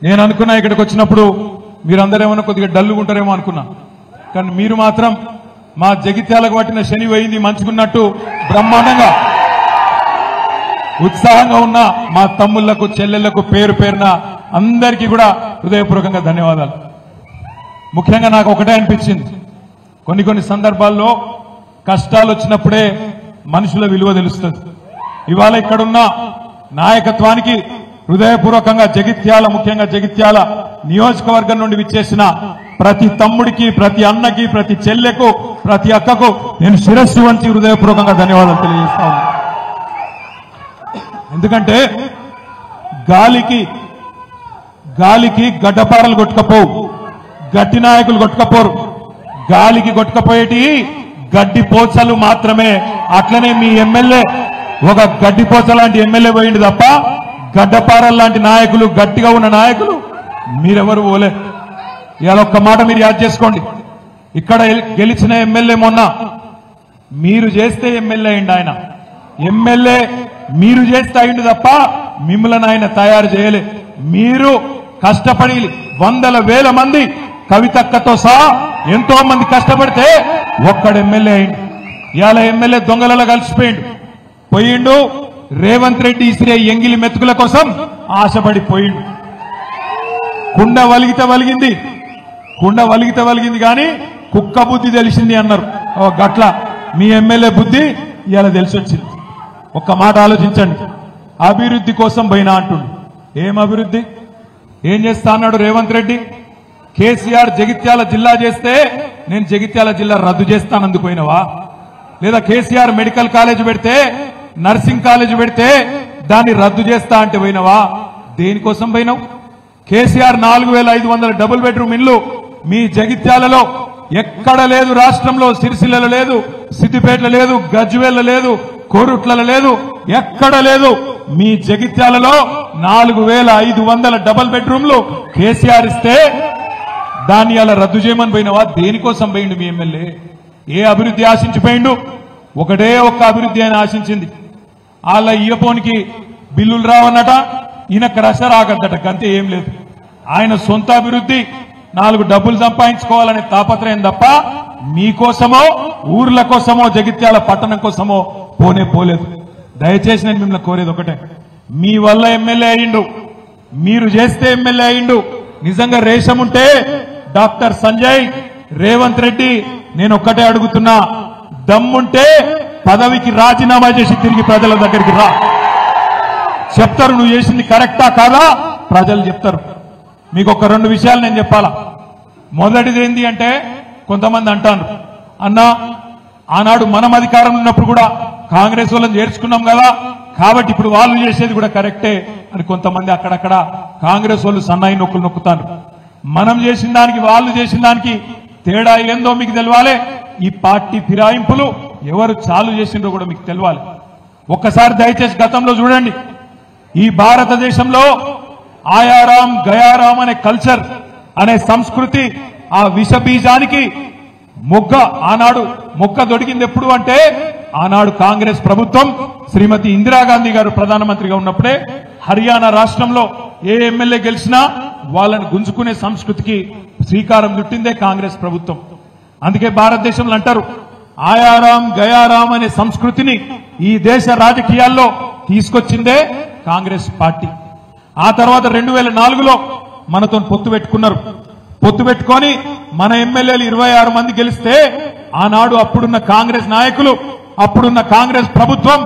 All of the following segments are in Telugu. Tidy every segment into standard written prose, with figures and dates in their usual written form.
నేను అనుకున్నా ఇక్కడికి వచ్చినప్పుడు మీరందరూ ఏమన్నా కొద్దిగా డల్లుగా ఉంటారేమో అనుకున్నా, కానీ మీరు మాత్రం మా జగిత్యాలకు పట్టిన శని పోయింది మంచుకున్నట్టు బ్రహ్మాండంగా ఉత్సాహంగా ఉన్న మా తమ్ముళ్లకు చెల్లెళ్లకు పేరు పేరున అందరికీ కూడా హృదయపూర్వకంగా ధన్యవాదాలు. ముఖ్యంగా నాకు ఒకటే అనిపించింది, కొన్ని సందర్భాల్లో కష్టాలు వచ్చినప్పుడే మనుషుల విలువ తెలుస్తుంది. ఇవాళ ఇక్కడున్న నాయకత్వానికి హృదయపూర్వకంగా జగిత్యాల, ముఖ్యంగా జగిత్యాల నియోజకవర్గం నుండి విచ్చేసిన ప్రతి తమ్ముడికి, ప్రతి అన్నకి, ప్రతి చెల్లెకు, ప్రతి అక్కకు నేను శిరస్సు వంచి హృదయపూర్వకంగా ధన్యవాదాలు తెలియజేస్తాను. ఎందుకంటే గాలికి గడ్డపారలు కొట్టుకపోవు, గట్టి నాయకులు కొట్టుకపోరు. గాలికి కొట్టుకపోయేటి గడ్డి పోచలు మాత్రమే. అట్లనే మీ ఎమ్మెల్యే ఒక గడ్డి పోచ లాంటి ఎమ్మెల్యే పోయింది తప్ప గడ్డపారల లాంటి నాయకులు, గట్టిగా ఉన్న నాయకులు మీరెవరు పోలే. ఇవాళ ఒక్క మాట మీరు యాద్ చేసుకోండి, ఇక్కడ గెలిచిన ఎమ్మెల్యే మొన్న మీరు చేస్తే ఎమ్మెల్యే అయింది. ఆయన ఎమ్మెల్యే మీరు చేస్తే అయింది తప్ప మిమ్మల్ని ఆయన తయారు చేయలే. మీరు కష్టపడి వందల వేల మంది కవితక్కతో సహా ఎంతో మంది కష్టపడితే ఒక్కడు ఎమ్మెల్యే అయింది. ఇవాళ ఎమ్మెల్యే దొంగలలో కలిసిపోయిండు, పోయిండు. రేవంత్ రెడ్డి ఇసిరే ఎంగిలి మెతుకుల కోసం ఆశపడిపోయిండు. కుండ వలిగితే వలిగింది కానీ కుక్క బుద్ధి తెలిసింది అన్నారు. గట్ల మీ ఎమ్మెల్యే బుద్ధి ఇవాళ తెలిసి వచ్చింది. ఒక్క మాట ఆలోచించండి, అభివృద్ధి కోసం పోయినా అంటుండు. ఏం అభివృద్ధి? ఏం చేస్తా అన్నాడు రేవంత్ రెడ్డి? కేసీఆర్ జగిత్యాల జిల్లా చేస్తే నేను జగిత్యాల జిల్లా రద్దు చేస్తానందుకు పోయినవా? లేదా కేసీఆర్ మెడికల్ కాలేజ్ పెడితే, నర్సింగ్ కాలేజ్ పెడితే దాన్ని రద్దు చేస్తా అంటే పోయినవా? దేనికోసం పోయినావు? కేసీఆర్ 4500 డబుల్ బెడ్రూమ్ ఇల్లు మీ జగిత్యాలలో ఎక్కడ లేదు. రాష్ట్రంలో సిరిసిల్లలో లేదు, సిద్దిపేటలో లేదు, గజ్వేల్లో లేదు, కోరుట్లలో లేదు, ఎక్కడ లేదు. మీ జగిత్యాలలో 4500 డబుల్ బెడ్రూమ్లు కేసీఆర్ ఇస్తే దాన్ని అలా రద్దు చేయమని పోయినవా? దేనికోసం పోయిండు మీ ఎమ్మెల్యే? ఏ అభివృద్ధి ఆశించిపోయిండు? ఒకటే ఒక్క అభివృద్ధి అని ఆశించింది. వాళ్ళ ఇయ్యపోనికి బిల్లులు రావన్నట, ఈయనకు రస రాగద్దట, అంతే, ఏం లేదు. ఆయన సొంత అభివృద్ధి 4 డబ్బులు సంపాదించుకోవాలనే తాపత్రయం తప్ప మీకోసమో ఊర్ల కోసమో జగిత్యాల పట్టణం కోసమో పోలేదు. దయచేసి నేను మిమ్మల్ని కోరేది ఒకటే, మీ వల్ల ఎమ్మెల్యే అయ్యిండు, మీరు చేస్తే ఎమ్మెల్యే అయ్యిండు. నిజంగా రేషం ఉంటే డాక్టర్ సంజయ్, రేవంత్ రెడ్డి, నేను ఒక్కటే అడుగుతున్నా, దమ్ముంటే పదవికి రాజీనామా చేసి తిరిగి ప్రజల దగ్గరికి రా. చెప్తారు నువ్వు చేసింది కరెక్టా కాదా, ప్రజలు చెప్తారు. మీకు ఒక 2 విషయాలు నేను చెప్పాలా. మొదటిది ఏంటి అంటే, కొంతమంది అంటారు, అన్నా ఆనాడు మనం అధికారంలో ఉన్నప్పుడు కూడా కాంగ్రెస్ వాళ్ళని చేర్చుకున్నాం కదా, కాబట్టి ఇప్పుడు వాళ్ళు చేసేది కూడా కరెక్టే అని కొంతమంది అక్కడక్కడ కాంగ్రెస్ వాళ్ళు సన్నాయి నొక్కులు నొక్కుతారు. మనం చేసిన దానికి వాళ్ళు చేసిన దానికి తేడా ఏందో మీకు తెలవాలి. ఈ పార్టీ ఫిరాయింపులు ఎవరు చాలు చేసిండ్రో కూడా మీకు తెలవాలి. ఒక్కసారి దయచేసి గతంలో చూడండి, ఈ భారతదేశంలో ఆయారాం గయారాం అనే కల్చర్, అనే సంస్కృతి, ఆ విషబీజానికి ఆనాడు మొక్క దొడిగింది ఎప్పుడు అంటే, ఆనాడు కాంగ్రెస్ ప్రభుత్వం శ్రీమతి ఇందిరాగాంధీ గారు ప్రధానమంత్రిగా ఉన్నప్పుడే హర్యానా రాష్ట్రంలో ఏ ఎమ్మెల్యే గెలిచినా వాళ్ళని గుంజుకునే సంస్కృతికి శ్రీకారం చుట్టిందే కాంగ్రెస్ ప్రభుత్వం. అందుకే భారతదేశంలో అంటారు, ఆయారాం గయారాం అనే సంస్కృతిని ఈ దేశ రాజకీయాల్లో తీసుకొచ్చిందే కాంగ్రెస్ పార్టీ. ఆ తర్వాత 2004లో మనతో పొత్తు పెట్టుకున్నారు. పొత్తు పెట్టుకొని మన ఎమ్మెల్యేలు 26 మంది గెలిస్తే, ఆనాడు అప్పుడున్న కాంగ్రెస్ నాయకులు, అప్పుడున్న కాంగ్రెస్ ప్రభుత్వం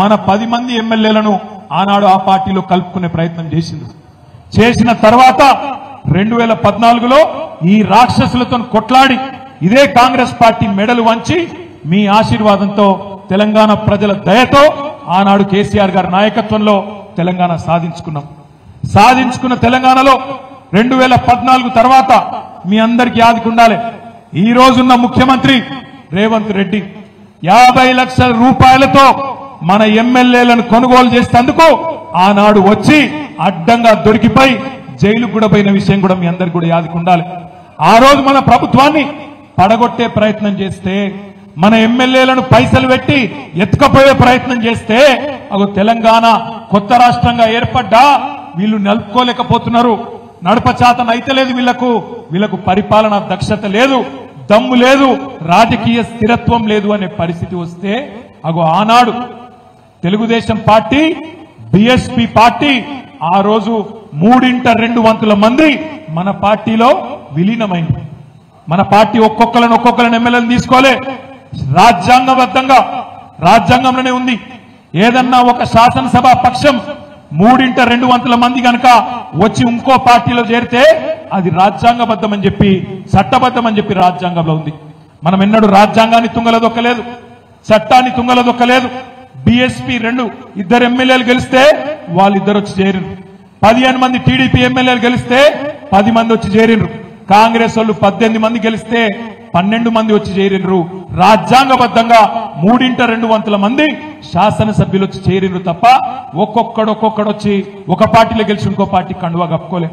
మన 10 మంది ఎమ్మెల్యేలను ఆనాడు ఆ పార్టీలో కలుపుకునే ప్రయత్నం చేసింది. చేసిన తర్వాత 2014లో ఈ రాక్షసులతో కొట్లాడి ఇదే కాంగ్రెస్ పార్టీ మెడలు వంచి మీ ఆశీర్వాదంతో, తెలంగాణ ప్రజల దయతో ఆనాడు కేసీఆర్ గారి నాయకత్వంలో తెలంగాణ సాధించుకున్న తెలంగాణలో 2014 తర్వాత మీ అందరికీ యాదకుండాలి, ఈ రోజున్న ముఖ్యమంత్రి రేవంత్ రెడ్డి 50 లక్షల రూపాయలతో మన ఎమ్మెల్యేలను కొనుగోలు చేసేందుకు ఆనాడు వచ్చి అడ్డంగా దొరికిపోయి జైలుకు కూడా పోయిన విషయం కూడా మీ అందరికీ కూడా యాదకుండాలి. ఆ రోజు మన ప్రభుత్వాన్ని పడగొట్టే ప్రయత్నం చేస్తే, మన ఎమ్మెల్యేలను పైసలు పెట్టి ఎత్తుకపోయే ప్రయత్నం చేస్తే, తెలంగాణ కొత్త రాష్ట్రంగా ఏర్పడ్డా వీళ్ళు నిలుపుకోలేకపోతున్నారు. నడపచాతన అయితే లేదు, వీళ్లకు పరిపాలన దక్షత లేదు, దమ్ము లేదు, రాజకీయ స్థిరత్వం లేదు అనే పరిస్థితి వస్తే అగో ఆనాడు తెలుగుదేశం పార్టీ బీఎస్పీ పార్టీ ఆ రోజు 3/2 మంది మన పార్టీలో విలీనమైంది. మన పార్టీ ఒక్కొక్కరిని ఎమ్మెల్యేలు తీసుకోలే, రాజ్యాంగబద్ధంగా రాజ్యాంగంలోనే ఉంది. ఏదన్నా ఒక శాసనసభ పక్షం 3/2 మంది కనుక వచ్చి ఇంకో పార్టీలో చేరితే అది రాజ్యాంగబద్ధమని చెప్పి, చట్టబద్ధమని చెప్పి రాజ్యాంగంలో ఉంది. మనం ఎన్నడూ రాజ్యాంగాన్ని తుంగలదొక్కలేదు, చట్టాన్ని తుంగలదొక్కలేదు. బీఎస్పీ 2 ఎమ్మెల్యేలు గెలిస్తే వాళ్ళిద్దరు వచ్చి చేరినరు. 15 మంది టీడీపీ ఎమ్మెల్యేలు గెలిస్తే 10 మంది వచ్చి చేరినరు. కాంగ్రెస్ వాళ్ళు 18 మంది గెలిస్తే 12 మంది వచ్చి చేరినరు. రాజ్యాంగబద్ధంగా 3/2 మంది శాసనసభ్యులు వచ్చి చేరినరు తప్ప ఒక్కొక్కడు వచ్చి ఒక పార్టీలో గెలిచి ఇంకో పార్టీ కండువా కప్పుకోలే.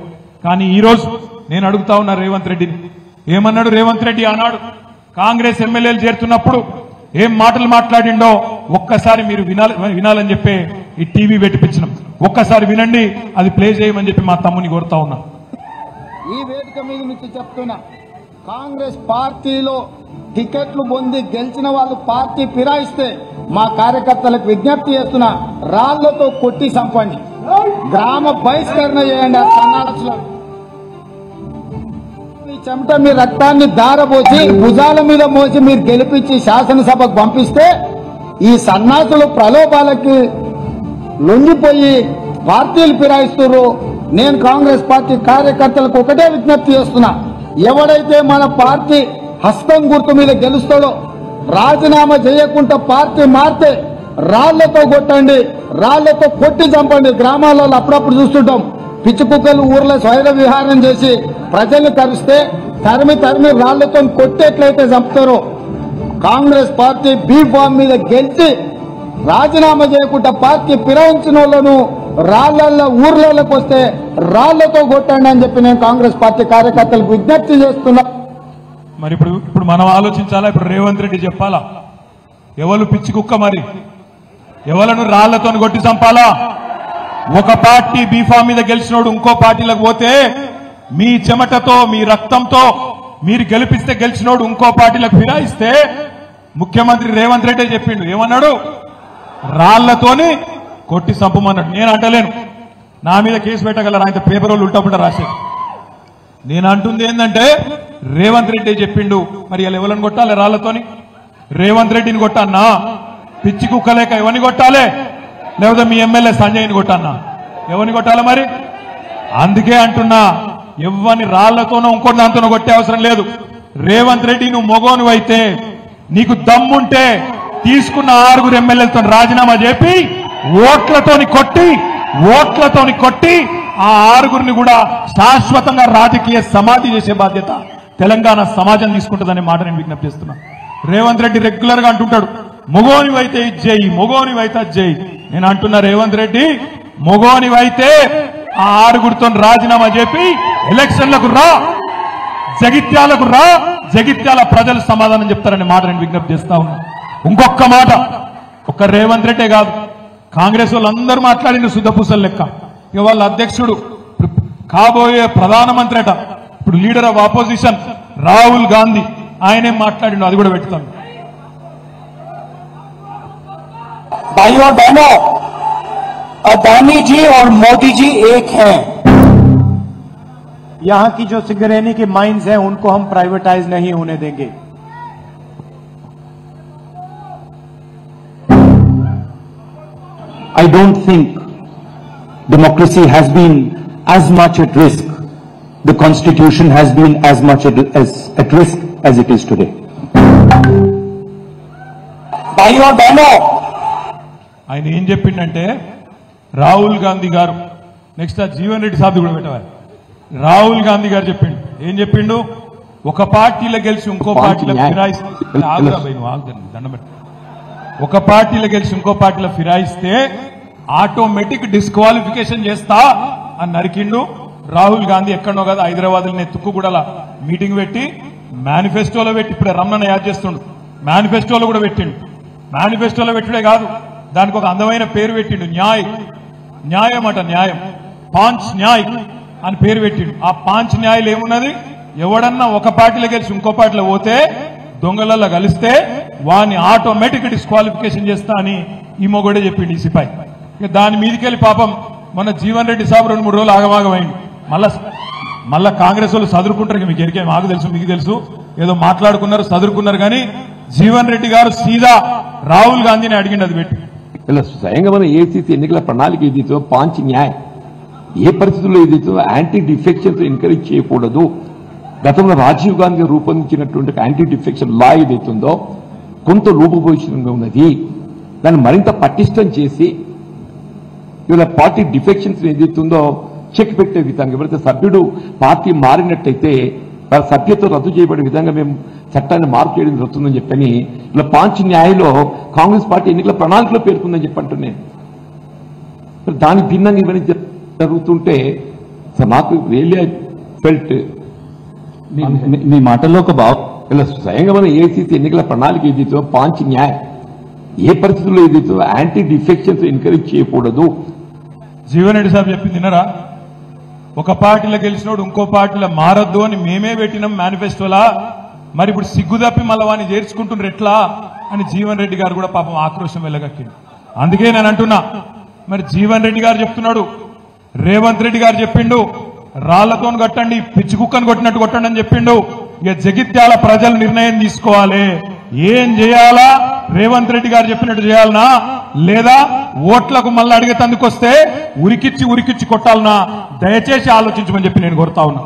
కానీ ఈ రోజు నేను అడుగుతా ఉన్నా రేవంత్ రెడ్డిని, ఏమన్నాడు రేవంత్ రెడ్డి ఆనాడు కాంగ్రెస్ ఎమ్మెల్యేలు చేరుతున్నప్పుడు ఏం మాటలు మాట్లాడిండో ఒక్కసారి మీరు వినాలని చెప్పి ఈ టీవీ పెట్టిపించినాం. ఒక్కసారి వినండి, అది ప్లే చేయమని చెప్పి మా తమ్ముని కోరుతా ఉన్నా. ఈ వేదిక మీద నుంచి చెప్తున్నా, కాంగ్రెస్ పార్టీలో టికెట్లు పొంది గెలిచిన వాళ్ళు పార్టీ ఫిరాయిస్తే మా కార్యకర్తలకు విజ్ఞప్తి చేస్తున్నా, రాళ్లతో కొట్టి చంపండి, గ్రామ బహిష్కరణ చేయండి. ఆ సన్నాసులు మీ చెమట మీ రక్తాన్ని దారబోసి భుజాల మీద మోసి మీరు గెలిపించి శాసనసభకు పంపిస్తే ఈ సన్నాసులు ప్రలోభాలకి లొంగిపోయి పార్టీలు ఫిరాయిస్తున్నారు. నేను కాంగ్రెస్ పార్టీ కార్యకర్తలకు ఒకటే విజ్ఞప్తి చేస్తున్నా, ఎవడైతే మన పార్టీ హస్తం గుర్తు మీద గెలుస్తాడో రాజీనామా చేయకుండా పార్టీ మారితే రాళ్లతో కొట్టండి, రాళ్లతో కొట్టి చంపండి. గ్రామాలలో అప్పుడప్పుడు చూస్తుంటాం, పిచ్చి కుక్కలు ఊర్లో స్వైర విహారం చేసి ప్రజల్ని కరిస్తే తరిమి రాళ్లతో కొట్టేట్లయితే చంపుతారో, కాంగ్రెస్ పార్టీ బీ ఫామ్ మీద గెలిచి రాజీనామా చేయకుండా పార్టీ ఫిరాయించిన వాళ్ళను రాళ్లల్లో ఊర్లలోకి వస్తే రాళ్లతో కొట్టండి అని చెప్పి నేను కాంగ్రెస్ పార్టీ కార్యకర్తలకు విజ్ఞప్తి చేస్తున్నా. మరి ఇప్పుడు మనం ఆలోచించాలా? ఇప్పుడు రేవంత్ రెడ్డి చెప్పాలా ఎవరు పిచ్చి కుక్క, మరి ఎవలను రాళ్లతో కొట్టి చంపాలా? ఒక పార్టీ బీఫామ్ మీద గెలిచినోడు ఇంకో పార్టీలకు పోతే మీ చెమటతో మీ రక్తంతో మీరు గెలిపిస్తే గెలిచినోడు ఇంకో పార్టీలకు ఫిరాయిస్తే ముఖ్యమంత్రి రేవంత్ రెడ్డి చెప్పిండు, ఏమన్నాడు? రాళ్లతోని కొట్టి చంపమన్నాడు. నేను అంటలేను, నా మీద కేసు పెట్టగలరు, ఆయన పేపర్ వాళ్ళు ఉల్టా రాశారు. నేను అంటుంది ఏంటంటే రేవంత్ రెడ్డి చెప్పిండు, మరి ఇలా ఎవరిని కొట్టాలి రాళ్లతోని? రేవంత్ రెడ్డిని కొట్టన్నా? పిచ్చి కుక్కలేక ఎవరిని కొట్టాలి? లేకపోతే మీ ఎమ్మెల్యే సంజయ్ని కొట్టన్నా? ఎవరిని కొట్టాలి మరి? అందుకే అంటున్నా, ఎవరిని రాళ్లతోనో ఇంకోటి దాంతోనో కొట్టే అవసరం లేదు. రేవంత్ రెడ్డి నువ్వు మొగోను అయితే, నీకు దమ్ముంటే తీసుకున్న 6 ఎమ్మెల్యేలతో రాజీనామా చెప్పి ఓట్లతోని కొట్టి ఆ 6 కూడా శాశ్వతంగా రాజకీయ సమాధి చేసే బాధ్యత తెలంగాణ సమాజం తీసుకుంటుందనే మాట నేను విజ్ఞప్తి చేస్తున్నా. రేవంత్ రెడ్డి రెగ్యులర్ గా అంటుంటాడు, మొగోనివైతే ఇది చేయి, మొగోనివైతే అది చేయి. నేను అంటున్నా, రేవంత్ రెడ్డి మొగోనివైతే ఆ 6 రాజీనామా చెప్పి ఎలక్షన్లకు రా, జగిత్యాలకు రా, జగిత్యాల ప్రజలు సమాధానం చెప్తారనే మాట నేను విజ్ఞప్తి చేస్తా ఉన్నా. ఇంకొక మాట, ఒక్క రేవంత్ రెడ్డే కాదు, కాంగ్రెస్ వాళ్ళందరూ మాట్లాడిన శుద్ధపూసలు లెక్క. ఇక వాళ్ళ అధ్యక్షుడు కాబోయే ప్రధానమంత్రి అట, ఇప్పుడు leader of opposition Rahul Gandhi, ఆయనే మాట్లాడిండు, అది కూడా పెడతాను. भाइयों बहनों, अदानी जी और मोदी जी एक हैं। यहां की जो सिंगरेनी की माइंस हैं उनको हम प्राइवेटाइज नहीं होने देंगे। I don't think democracy has been as much at risk, the constitution has been as much at risk as it is today. भाइयों बहनों, ఆయన ఏం చెప్పిండంటే, రాహుల్ గాంధీ గారు, నెక్స్ట్ ఆ జీవన్ రెడ్డి సాబ్ కూడా పెట్టవాలి. రాహుల్ గాంధీ గారు చెప్పిండు, ఏం చెప్పిండు? ఒక పార్టీలో గెలిచి ఇంకో పార్టీలో ఫిరాయిస్తే, ఒక పార్టీలో గెలిచి ఇంకో పార్టీలో ఫిరాయిస్తే ఆటోమేటిక్ డిస్క్వాలిఫికేషన్ చేస్తా అని నరికిండు. రాహుల్ గాంధీ ఎక్కడో కదా హైదరాబాద్ తుక్కుగూడల మీటింగ్ పెట్టి మేనిఫెస్టోలో పెట్టి, ఇప్పుడే రమణ యాడ్ చేస్తుండు, మేనిఫెస్టోలో కూడా పెట్టిండు. మేనిఫెస్టోలో పెట్టుడే కాదు, దానికి ఒక అందమైన పేరు పెట్టిండు, న్యాయం అట, న్యాయం, పాంచ్ న్యాయ్. అని పేరు పెట్టిండు. ఆ పాంచ్ న్యాయాలు ఏమున్నది, ఎవడన్నా ఒక పార్టీలో గెలిచి ఇంకో పార్టీలో పోతే దొంగలలో కలిస్తే వాని ఆటోమేటిక్ డిస్క్వాలిఫికేషన్ చేస్తా అని ఈ మొగడే చెప్పిండు ఈ సిపాయి. ఇక దాని మీదకెళ్ళి పాపం మన జీవన్ రెడ్డి సాబ్ 2-3 రోజులు ఆగమాగమైంది. మళ్ళా కాంగ్రెస్ వాళ్ళు చదువుకుంటారు, మీకు ఎరికే, మాకు తెలుసు మీకు తెలుసు, ఏదో మాట్లాడుకున్నారు చదువుకున్నారు. కానీ జీవన్ రెడ్డి గారు సీదా రాహుల్ గాంధీని అడిగిండు అది పెట్టి. ఇలా స్వయంగా మన ఏసీసీ ఎన్నికల ప్రణాళిక ఏదైతే పాంచ్ న్యాయ్ ఏ పరిస్థితుల్లో ఏదైతే యాంటీ డిఫెక్షన్స్ ఎంకరేజ్ చేయకూడదు, గతంలో రాజీవ్ గాంధీ రూపొందించినటువంటి యాంటీ డిఫెక్షన్ లా ఏదైతుందో కొంత లోపభూయిష్టంగా ఉన్నది, దాన్ని మరింత పటిష్టం చేసి ఇవాళ పార్టీ డిఫెక్షన్స్ ఏదైతుందో చెక్ పెట్టే విధంగా, ఎవరైతే సభ్యుడు పార్టీ మారినట్టయితే వారి సభ్యత్వం రద్దు చేయబడే విధంగా మేము చట్టాన్ని మార్పు చేయడం జరుగుతుందని చెప్పని ఇలా పాంచ్ న్యాయలో కాంగ్రెస్ పార్టీ ఎన్నికల ప్రణాళికలో పేర్కొందని చెప్పంటున్నాను. దానికి భిన్నంగా ఇవన్నీ జరుగుతుంటే నాకు రియల్లీ ఫెల్ట్ మీ మాటల్లో ఒక ఇలా స్వయంగా మన ఏసీసీ ఎన్నికల ప్రణాళిక ఏదైతే పాంచ్ న్యాయ్ ఏ పరిస్థితుల్లో ఏదైతే యాంటీ డిఫెక్షన్స్ ఎంకరేజ్ చేయకూడదు. జీవన్ రెడ్డి సాబ్ చెప్పింది వినరా, ఒక పార్టీలో గెలిచినోడు ఇంకో పార్టీలో మారద్దు అని మేమే పెట్టినాం మేనిఫెస్టోలా, మరి ఇప్పుడు సిగ్గు తప్పి మళ్ళీ వాడిని చేర్చుకుంటున్నారు ఎట్లా అని జీవన్ రెడ్డి గారు కూడా పాపం ఆక్రోశం వెళ్ళగక్కింది. అందుకే నేను అంటున్నా, మరి జీవన్ రెడ్డి గారు చెప్తున్నాడు, రేవంత్ రెడ్డి గారు చెప్పిండు రాళ్లతో కొట్టండి, పిచ్చి కుక్కను కొట్టినట్టు కొట్టండి అని చెప్పిండు. ఇక జగిత్యాల ప్రజలు నిర్ణయం తీసుకోవాలి, ఏం చేయాలా, రేవంత్ రెడ్డి గారు చెప్పినట్టు చేయాలనా లేదా ఓట్లకు మళ్ళీ అడిగేతందుకు వస్తే ఉరికిచ్చి కొట్టాలనా, దయచేసి ఆలోచించమని చెప్పి నేను కోరుతా ఉన్నా.